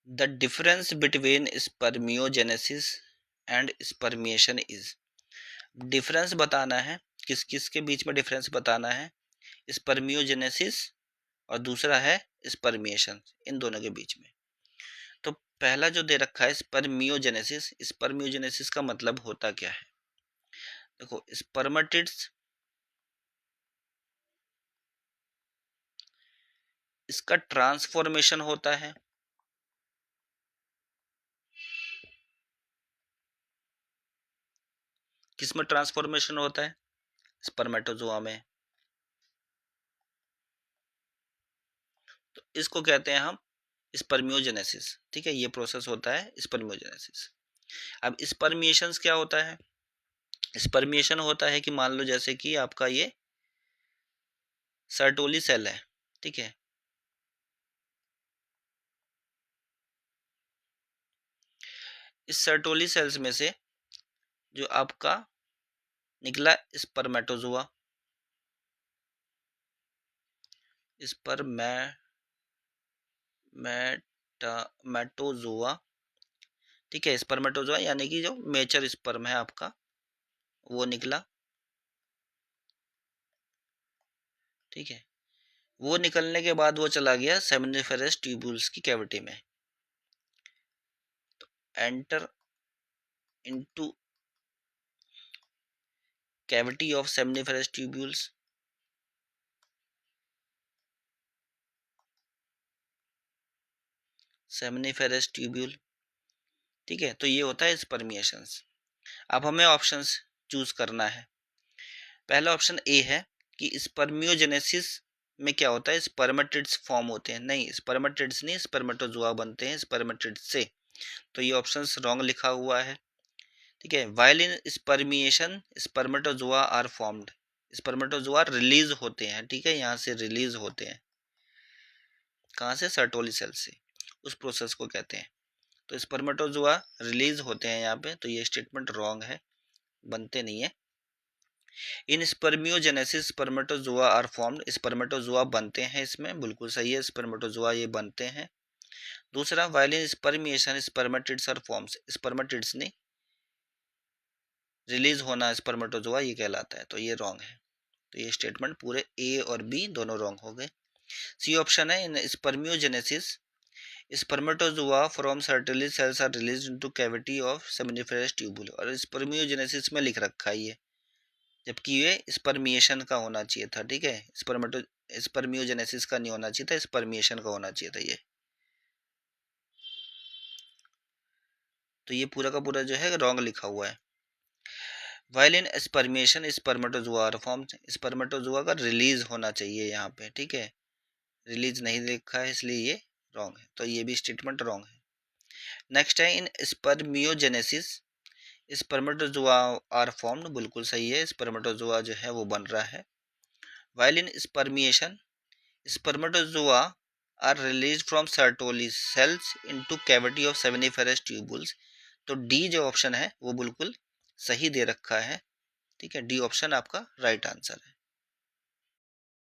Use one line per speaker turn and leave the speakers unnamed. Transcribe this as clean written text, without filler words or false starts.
The difference between spermiogenesis and spermiation is. Difference बताना है, किस किस के बीच में डिफरेंस बताना है, स्पर्मियोजेनेसिस और दूसरा है स्पर्मिएशन, इन दोनों के बीच में। तो पहला जो दे रखा है स्पर्मियोजेनेसिस, स्पर्मियोजेनेसिस का मतलब होता क्या है? देखो, स्पर्मेटिड्स, इसका ट्रांसफॉर्मेशन होता है। किसमें ट्रांसफॉर्मेशन होता है? स्पर्मेटोजोआ में। तो इसको कहते हैं हम स्पर्मियोजेनेसिस। ठीक है, ये प्रोसेस होता है स्पर्मियोजेनेसिस। अब स्पर्मिएशंस क्या होता है? स्पर्मिएशन होता है कि मान लो जैसे कि आपका ये सर्टोली सेल है, ठीक है, इस सर्टोली सेल्स में से जो आपका निकला स्पर्मेटोजोआ, स्पर्मेटोजोआ, ठीक है, स्पर्मेटोजोआ यानी कि जो मेचर स्पर्म है आपका वो निकला। ठीक है, वो निकलने के बाद वो चला गया सेमिनिफेरस ट्यूब्यूल्स की कैविटी में। तो enter into cavity of seminiferous tubules, seminiferous tubule. ठीक है, तो ये होता है स्पर्मिएशंस। अब हमें ऑप्शंस चूज करना है। पहला ऑप्शन ए है कि स्पर्मियोजेनेसिस में क्या होता है, स्पर्मेटिड्स फॉर्म होते हैं। नहीं, स्पर्मेटिड्स नहीं, स्पर्मेटोजोआ बनते हैं स्पर्मेटिड्स से। तो ये ऑप्शंस रॉन्ग लिखा हुआ है। ठीक है, while in spermiation spermatozoa are formed, spermatozoa release होते हैं। ठीक है, यहाँ से रिलीज होते हैं। कहाँ से? सर्टोली सेल से। उस प्रोसेस को कहते हैं। तो स्पर्मेटोजोआ रिलीज होते हैं यहाँ पे, तो ये स्टेटमेंट रॉन्ग है, बनते नहीं है। In spermiogenesis spermatozoa are formed, spermatozoa बनते हैं इसमें, बिल्कुल सही है, स्पर्मेटोजोआ ये बनते हैं। दूसरा, while in spermiation spermatids are forms, spermatids ने रिलीज होना स्पर्मेटोजोआ ये कहलाता है, तो ये रॉन्ग है। तो ये स्टेटमेंट पूरे ए और बी दोनों रॉन्ग हो गए। सी ऑप्शन है, in spermiogenesis spermatozoa from Sertoli cells are released into cavity of seminiferous tubule, और स्पर्मियोजेनेसिस में लिख रखा है ये, जबकि ये स्पर्मिएशन का होना चाहिए था। ठीक है, स्पर्मियोजेनेसिस का नहीं होना चाहिए था, स्पर्मिएशन का होना चाहिए था ये। तो ये पूरा का पूरा जो है रॉन्ग लिखा हुआ है। While in spermiation spermatozoa are formed, spermatozoa का रिलीज होना चाहिए यहाँ पे। ठीक है, रिलीज नहीं लिखा है इसलिए ये रॉन्ग है, तो ये भी स्टेटमेंट रॉन्ग है। नेक्स्ट है, in spermiogenesis spermatozoa are formed, बिल्कुल सही है, स्पर्मेटोजोआ जो है वो बन रहा है। While in spermiation spermatozoa are release from Sertoli cells into cavity of seminiferous tubules. तो डी जो ऑप्शन है वो बिल्कुल सही दे रखा है। ठीक है, डी ऑप्शन आपका राइट आंसर है।